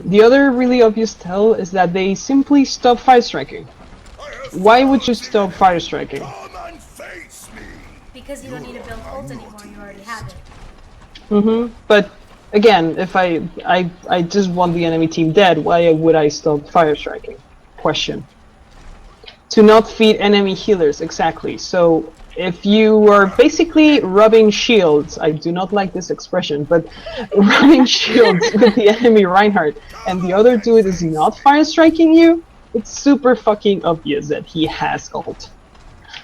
The other really obvious tell is that they simply stop fire striking. Why would you stop fire striking? Because you don't need to build ult anymore, you already have it. But again, if I just want the enemy team dead, why would I stop fire striking? Question. To not feed enemy healers, exactly. So if you are basically rubbing shields, I do not like this expression, but rubbing shields with the enemy Reinhardt, and the other dude is not fire striking you, it's super fucking obvious that he has ult.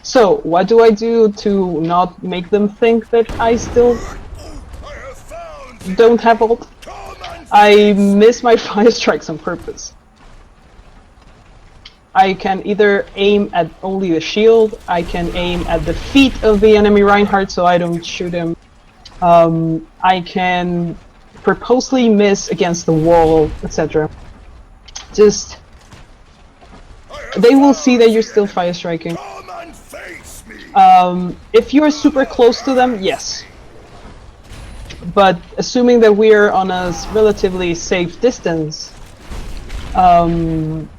So what do I do to not make them think that I still don't have ult? I miss my fire strikes on purpose. I can either aim at only the shield, I can aim at the feet of the enemy Reinhardt so I don't shoot him. I can purposely miss against the wall, etc. Just... they will see that you're still fire striking. If you're super close to them, yes. But assuming that we're on a relatively safe distance,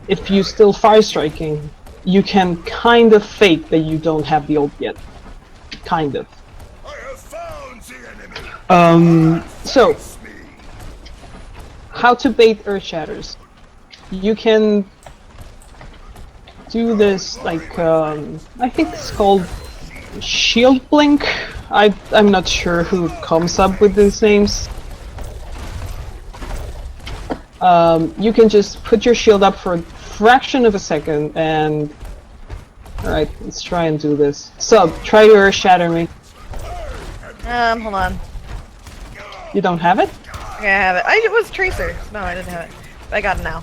if you still fire striking, you can kind of fake that you don't have the ult yet. Kind of. So, how to bait Earth Shatters. You can do this like, I think it's called Shield Blink. I'm not sure who comes up with these names. You can just put your shield up for a fraction of a second and... Alright, let's try and do this. Sub, try to shatter me. Hold on. You don't have it? Okay, I have it. It was Tracer. No, I didn't have it. But I got it now.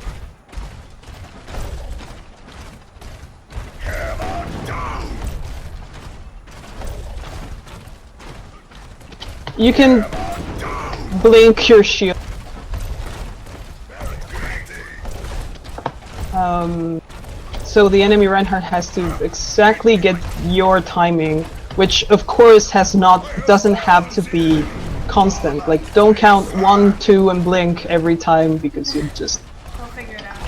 You can blink your shield. So the enemy Reinhardt has to exactly get your timing, which of course doesn't have to be constant. Like, don't count 1, 2 and blink every time because you just... He'll figure it out.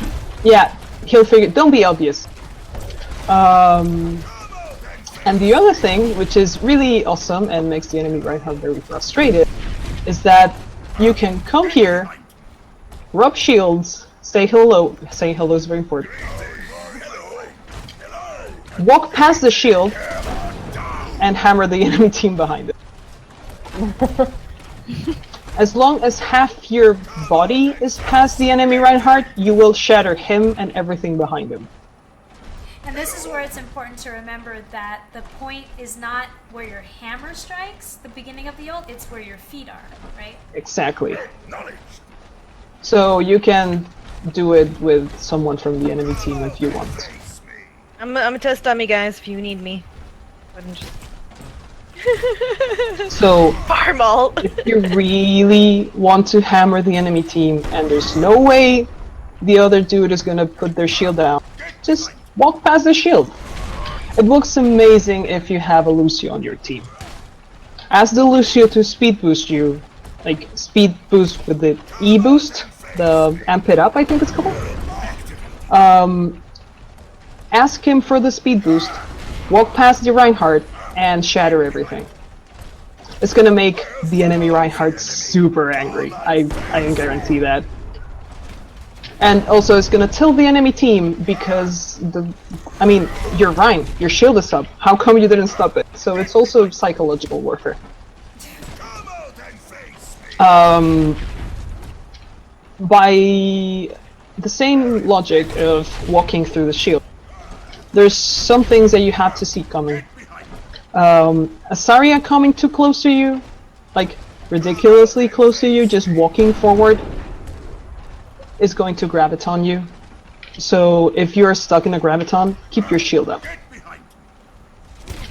Yeah, he'll figure... Don't be obvious. And the other thing, which is really awesome and makes the enemy Reinhardt very frustrated, is that you can come here, rub shields, say hello is very important, walk past the shield, and hammer the enemy team behind it. As long as half your body is past the enemy Reinhardt, you will shatter him and everything behind him. And this is where it's important to remember that the point is not where your hammer strikes, the beginning of the ult, it's where your feet are, right? Exactly. So you can do it with someone from the enemy team if you want. I'm a test dummy, guys, if you need me. So, farm ult. If you really want to hammer the enemy team and there's no way the other dude is gonna put their shield down, just walk past the shield. It looks amazing if you have a Lucio on your team. Ask the Lucio to speed boost you, like speed boost with the E boost, the amp it up I think it's called. Ask him for the speed boost, walk past the Reinhardt, and shatter everything. It's gonna make the enemy Reinhardt super angry. I can guarantee that. And also it's gonna tilt the enemy team because you're Rein, your shield is up. How come you didn't stop it? So it's also psychological warfare. By the same logic of walking through the shield, there's some things that you have to see coming. A Zarya coming too close to you, like ridiculously close to you, just walking forward, is going to graviton you. So if you're stuck in a graviton, keep your shield up.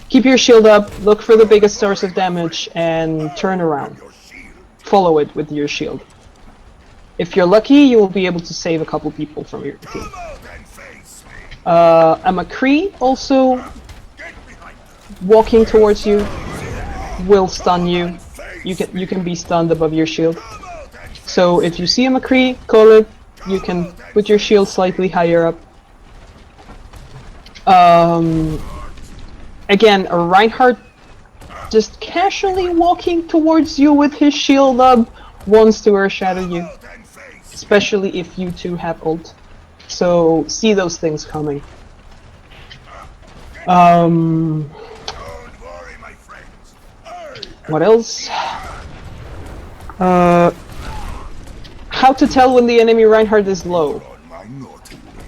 Keep your shield up, look for the biggest source of damage, and turn around. Follow it with your shield. If you're lucky, you will be able to save a couple people from your team. A McCree also walking towards you will stun you. You can be stunned above your shield. So if you see a McCree, call it, you can put your shield slightly higher up. Again, a Reinhardt just casually walking towards you with his shield up wants to earthshatter you. Especially if you two have ult. So, see those things coming. What else? How to tell when the enemy Reinhardt is low.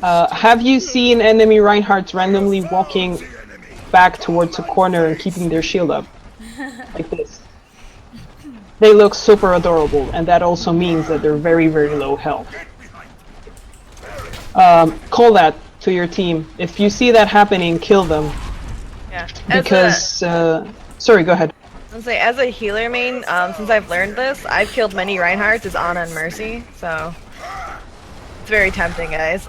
Have you seen enemy Reinhardts randomly walking back towards a corner and keeping their shield up? Like this. They look super adorable, and that also means that they're very, very low health. Call that to your team. If you see that happening, kill them. Yeah. Because, sorry, go ahead. I'll say, as a healer main, since I've learned this, I've killed many Reinhardts as Ana and Mercy, so it's very tempting, guys.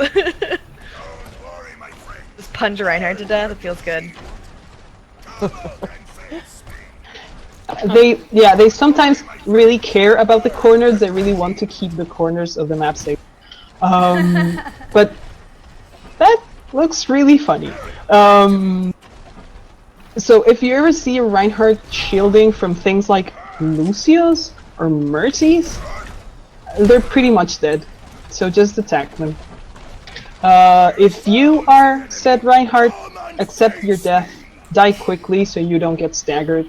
Just punch a Reinhardt to death, it feels good. They sometimes really care about the corners. They really want to keep the corners of the map safe. But that looks really funny. So if you ever see a Reinhardt shielding from things like Lucius or Mercies, they're pretty much dead. So just attack them. If you are said Reinhardt, accept your death. Die quickly so you don't get staggered.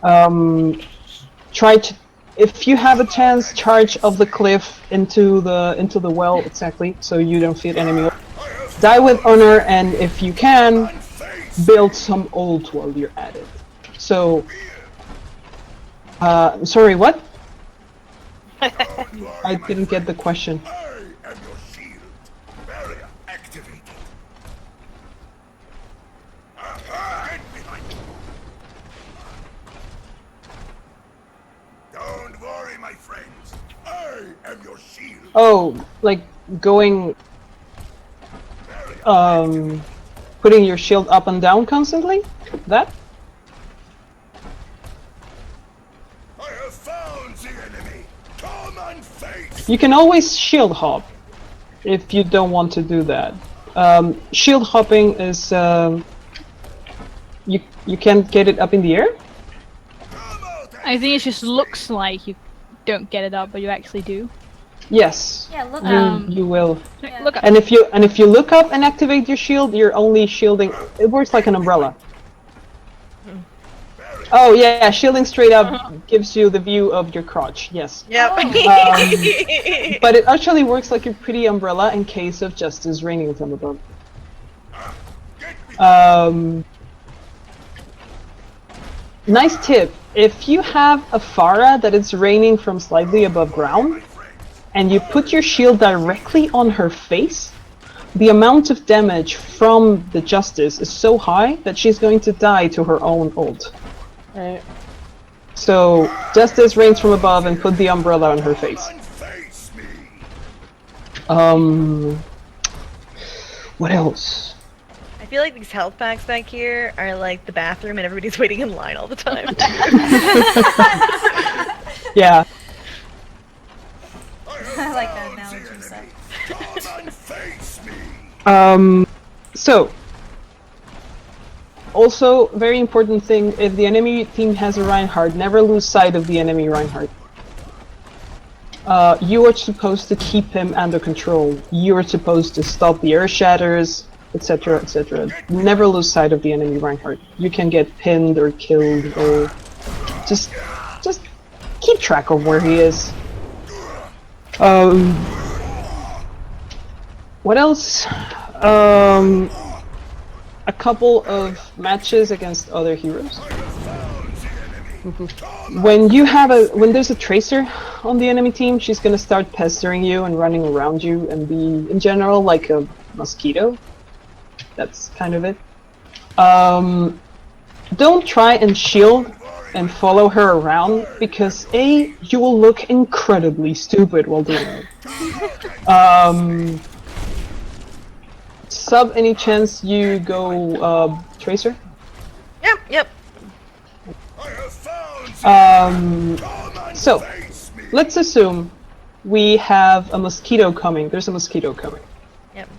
Try to, if you have a chance, charge off the cliff into the well, exactly, so you don't feed enemy. Die with honor, and if you can, build some ult while you're at it. So, sorry, what? I didn't get the question. Oh, like going, putting your shield up and down constantly? That? I have found the enemy. Come and face. You can always shield hop if you don't want to do that. Shield hopping is you can't get it up in the air? I think it just looks like you don't get it up, but you actually do. Yes. Yeah, look up. You will. Yeah. Look up. And if you look up and activate your shield, you're only shielding. It works like an umbrella. Oh yeah, shielding straight up gives you the view of your crotch. Yes. Yep. But it actually works like a pretty umbrella in case of justice raining from above. Nice tip. If you have a Pharah that it's raining from slightly above ground, and you put your shield directly on her face, the amount of damage from the Justice is so high that she's going to die to her own ult. Right. So, Justice rains from above and put the umbrella on her face. What else? I feel like these health packs back here are like the bathroom and everybody's waiting in line all the time. Yeah. I like that analogy, So, also, very important thing, if the enemy team has a Reinhardt, never lose sight of the enemy Reinhardt. You are supposed to keep him under control. You are supposed to stop the earth shatters, etc., etc. Never lose sight of the enemy Reinhardt. You can get pinned or killed, or just keep track of where he is. What else? A couple of matches against other heroes. When there's a tracer on the enemy team, she's gonna start pestering you and running around you and be, in general, like a mosquito. That's kind of it. Don't try and shield and follow her around, because A, you will look incredibly stupid while doing it. Sub, any chance you go tracer? Yep. So, let's assume we have a mosquito coming. There's a mosquito coming. Yep.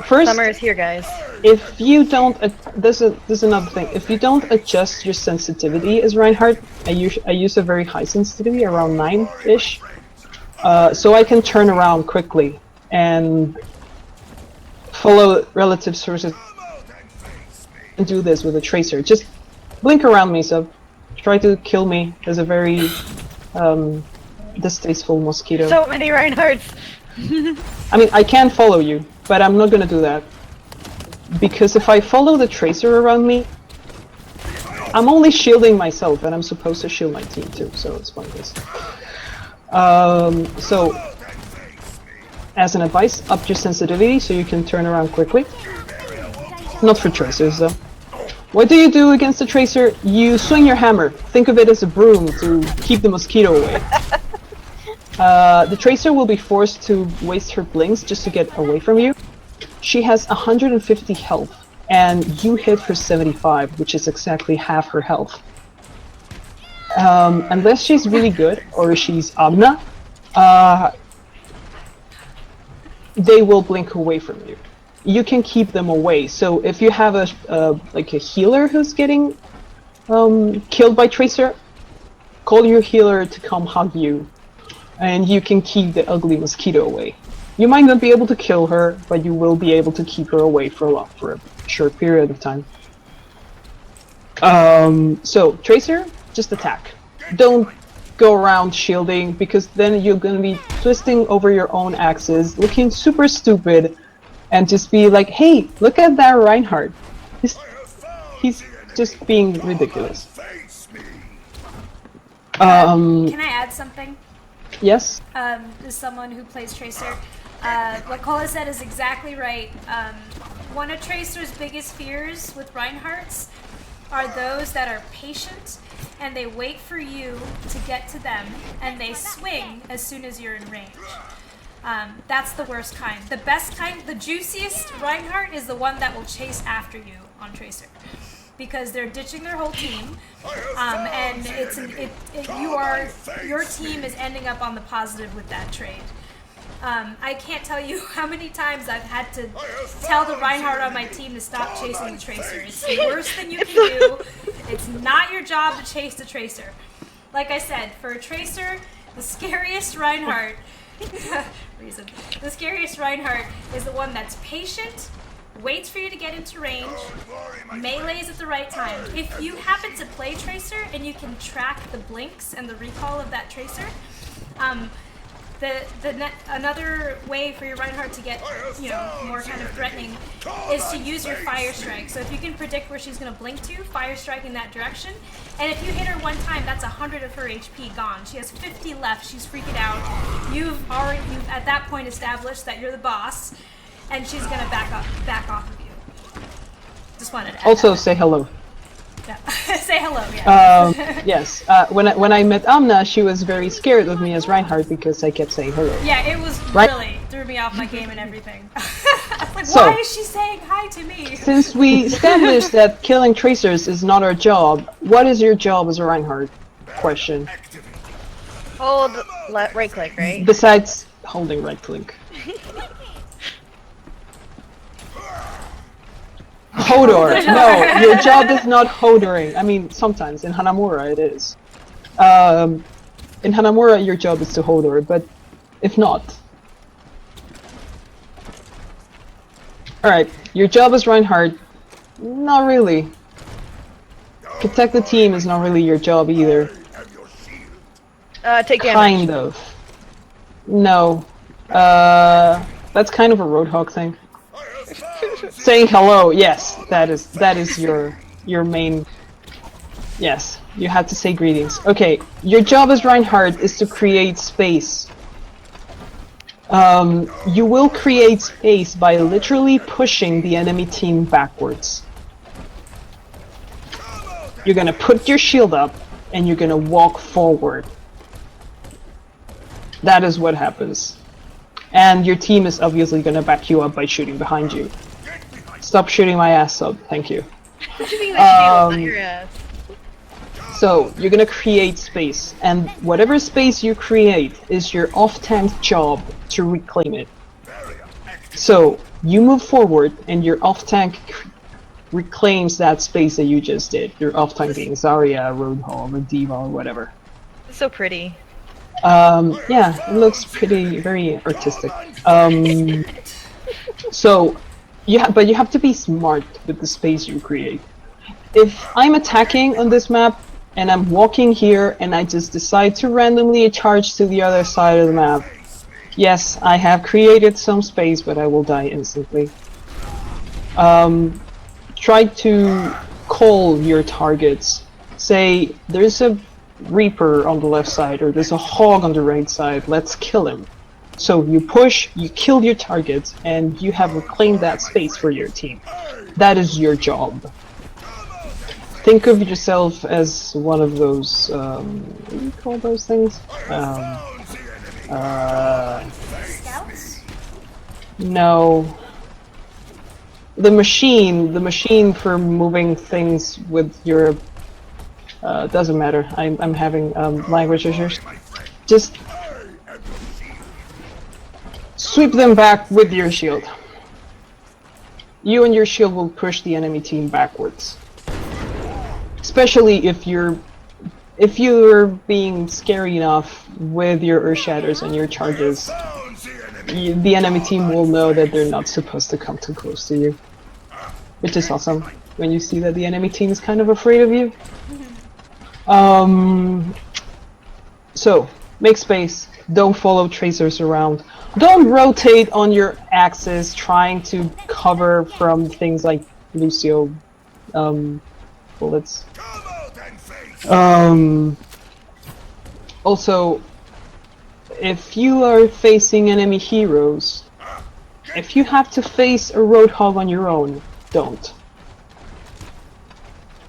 First, Summer is here, guys. if you don't, there's another thing. If you don't adjust your sensitivity as Reinhardt, I use a very high sensitivity, around 9-ish, so I can turn around quickly and follow relative sources and do this with a tracer. Just blink around me, so try to kill me. There's a very distasteful mosquito. So many Reinhardts. I mean, I can follow you, but I'm not gonna do that. Because if I follow the tracer around me, I'm only shielding myself, and I'm supposed to shield my team too, so it's pointless. So, as an advice, up your sensitivity so you can turn around quickly. Not for tracers, though. What do you do against the tracer? You swing your hammer. Think of it as a broom to keep the mosquito away. The tracer will be forced to waste her blinks just to get away from you. She has 150 health, and you hit her 75, which is exactly half her health. Unless she's really good, or she's Amna, they will blink away from you. You can keep them away. So if you have like a healer who's getting killed by tracer, call your healer to come hug you, and you can keep the ugly mosquito away. You might not be able to kill her, but you will be able to keep her away for a short period of time. So tracer, just attack. Don't go around shielding, because then you're gonna be twisting over your own axis, looking super stupid, and just be like, hey, look at that Reinhardt. He's just being ridiculous. Can I add something? Yes? As someone who plays Tracer, what Cola said is exactly right. One of Tracer's biggest fears with Reinhardts are those that are patient and they wait for you to get to them and they swing as soon as you're in range. That's the worst kind. The best kind, the juiciest Reinhardt is the one that will chase after you on Tracer, because they're ditching their whole team, and your team is ending up on the positive with that trade. I can't tell you how many times I've had to tell the Reinhardt on my team to stop chasing the Tracer. It's worse than you can do. It's not your job to chase the Tracer. Like I said, for a Tracer, the scariest Reinhardt the scariest Reinhardt is the one that's patient, waits for you to get into range, melees at the right time. If you happen to play Tracer and you can track the blinks and the recall of that Tracer, another way for your Reinhardt to get, more kind of threatening is to use your Fire Strike. So if you can predict where she's going to blink to, Fire Strike in that direction. And if you hit her one time, that's 100 of her HP gone. She has 50 left. She's freaking out. You've at that point established that you're the boss, and she's going to back off of you. Just wanted to add Also, that. say hello. Yeah. Say hello, yeah. Yes. When I met Amna, she was very scared of me as Reinhardt because I kept saying hello. Yeah, it was Right. really threw me off my game and everything. Like, So- why is she saying hi to me? Since we established that killing tracers is not our job, what is your job as a Reinhardt? Question. Hold right click, right? Besides holding right click. Hodor! No, your job is not hodoring. I mean, sometimes in Hanamura it is. In Hanamura your job is to hodor, but if not. Alright, your job as Reinhardt, not really. Protect the team is not really your job either. Take damage. Kind of. No. That's kind of a Roadhog thing. Saying hello, yes, that is your main. Yes, you have to say greetings. Okay, your job as Reinhardt is to create space. You will create space by literally pushing the enemy team backwards. You're gonna put your shield up, and you're gonna walk forward. That is what happens. And your team is obviously gonna back you up by shooting behind you. Stop shooting my ass up, thank you. Shooting the shield, not your ass. So you're gonna create space, and whatever space you create is your off-tank's job to reclaim it. So you move forward, and your off-tank reclaims that space that you just did. Your off-tank being Zarya, Roadhog, or D.Va, or whatever. It's so pretty. Yeah, it looks pretty, very artistic. So, but you have to be smart with the space you create. If I'm attacking on this map, and I'm walking here, and I just decide to randomly charge to the other side of the map, yes, I have created some space, but I will die instantly. Try to call your targets. Say, there's a Reaper on the left side, or there's a Hog on the right side, let's kill him. So you push, you kill your targets, and you have reclaimed that space for your team. That is your job. Think of yourself as one of those, what do you call those things? Scouts? No. The machine for moving things with your, doesn't matter. I'm having, language issues. Just sweep them back with your shield. You and your shield will push the enemy team backwards. Especially if you're being scary enough with your Earth Shatters and your charges, the enemy team will know that they're not supposed to come too close to you. Which is awesome, when you see that the enemy team is kind of afraid of you. So, make space, don't follow tracers around. Don't rotate on your axis trying to cover from things like Lucio bullets. Also, if you are facing enemy heroes, if you have to face a Roadhog on your own, don't.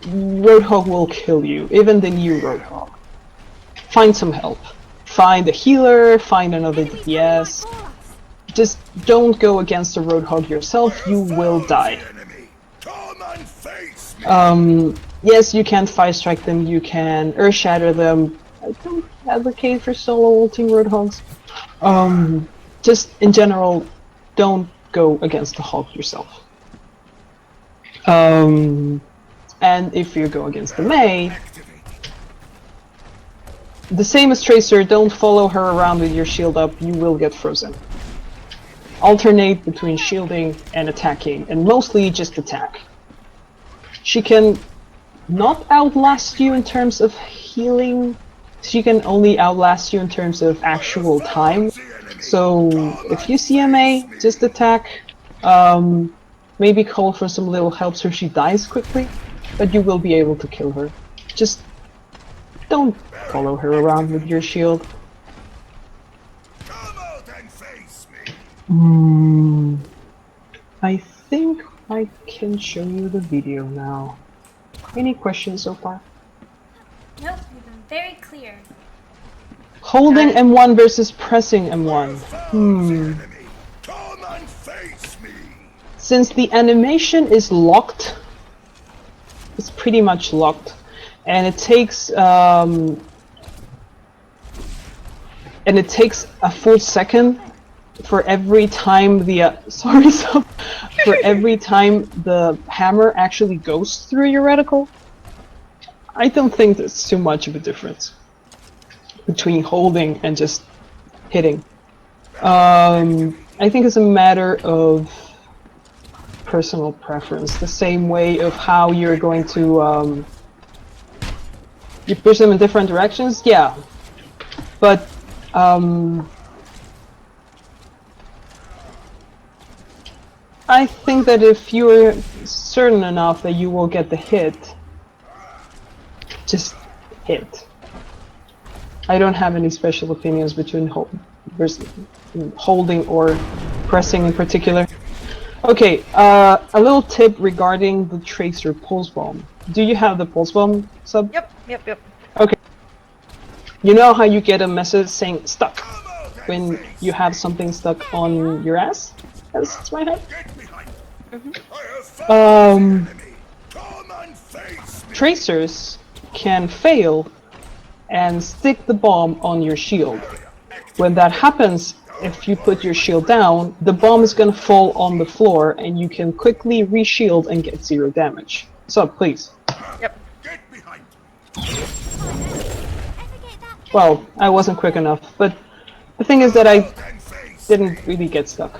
Roadhog will kill you, even the new Roadhog. Find some help. Find a healer, find another DPS. Just don't go against a Roadhog yourself, you will die. Yes, you can 5-strike them, you can Earth Shatter them. I don't advocate for solo ulting Roadhogs. Just in general, don't go against the Hog yourself. And if you go against the Mei, the same as Tracer, don't follow her around with your shield up, you will get frozen. Alternate between shielding and attacking, and mostly just attack. She can not outlast you in terms of healing, she can only outlast you in terms of actual time. So if you see a Mei, just attack. Maybe call for some little help so she dies quickly, but you will be able to kill her. Just don't follow her around with your shield. I think I can show you the video now. Any questions so far? Nope, you've been very clear. Holding M1 versus pressing M1. Since the animation is locked, it's pretty much locked, and it takes a full second for every time the for every time the hammer actually goes through your reticle. I don't think there's too much of a difference between holding and just hitting. I think it's a matter of personal preference, the same way of how you're going to you push them in different directions, yeah, but I think that if you're certain enough that you will get the hit, just hit. I don't have any special opinions between holding or pressing in particular. Okay, a little tip regarding the Tracer Pulse Bomb. Do you have the Pulse Bomb sub? Yep. Okay. You know how you get a message saying stuck when you have something stuck on your ass? That's my head. Tracers can fail and stick the bomb on your shield. When that happens, if you put your shield down, the bomb is gonna fall on the floor and you can quickly re-shield and get 0 damage. So, please. Yep. Get behind. Well, I wasn't quick enough, but the thing is that I didn't really get stuck.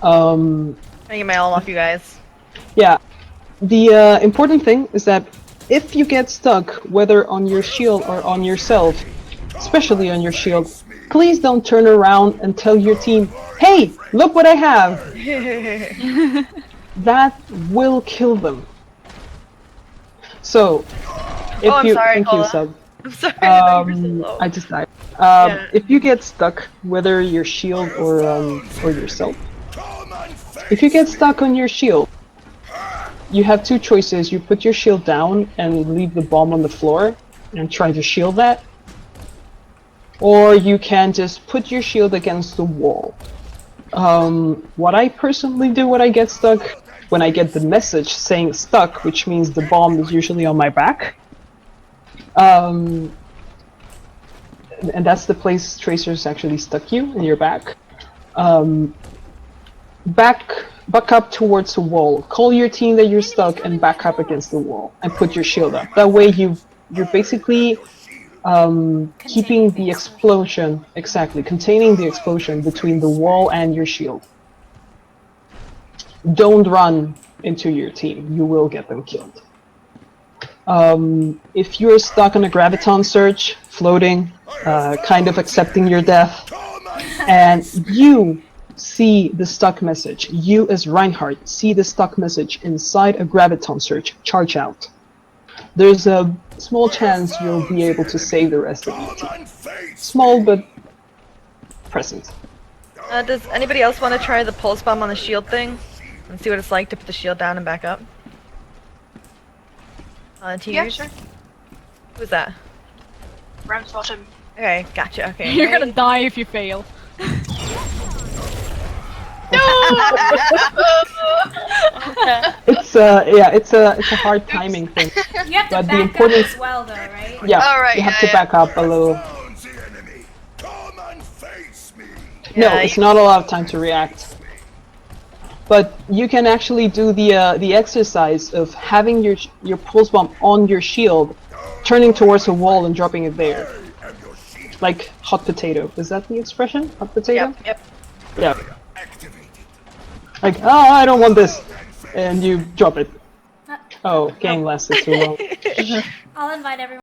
I get my all off you guys. Yeah. The important thing is that if you get stuck, whether on your shield or on yourself, especially on your shield, please don't turn around and tell your team, "Hey, look what I have!" That will kill them. So, if I'm you sorry, thank you, Cola. Sub. I'm sorry, I know you're so low. I just died. Yeah. If you get stuck, whether your shield or yourself, if you get stuck on your shield, you have 2 choices. You put your shield down and leave the bomb on the floor and try to shield that, or you can just put your shield against the wall. What I personally do when I get stuck, when I get the message saying stuck, which means the bomb is usually on my back, and that's the place tracers actually stuck you, in your back. Back up towards the wall. Call your team that you're stuck and back up against the wall and put your shield up. That way you're basically keeping the explosion, containing the explosion between the wall and your shield. Don't run into your team. You will get them killed. If you're stuck on a graviton surge, floating, kind of accepting your death, and you see the stuck message, you as Reinhardt see the stuck message inside a graviton surge, charge out. There's a small chance you'll be able to save the rest of your team. Small, but present. Does anybody else want to try the pulse bomb on the shield thing? And see what it's like to put the shield down and back up? Yeah, sure. Who's that? Ram's bottom. Okay, gotcha, okay. You're gonna die if you fail. It's a hard timing thing. You have to But the back up important- as well, though, right? Yeah, Alright, you have yeah, to back up a little. Found the enemy. Come and face me. No, Yeah, it's not a lot of time to react. But you can actually do the exercise of having your pulse bomb on your shield, turning towards a wall and dropping it there. Like hot potato. Is that the expression? Hot potato? Yep. Yeah. Activated. Like, oh, I don't want this, and you drop it. Oh, game lasted too long. I'll invite everyone.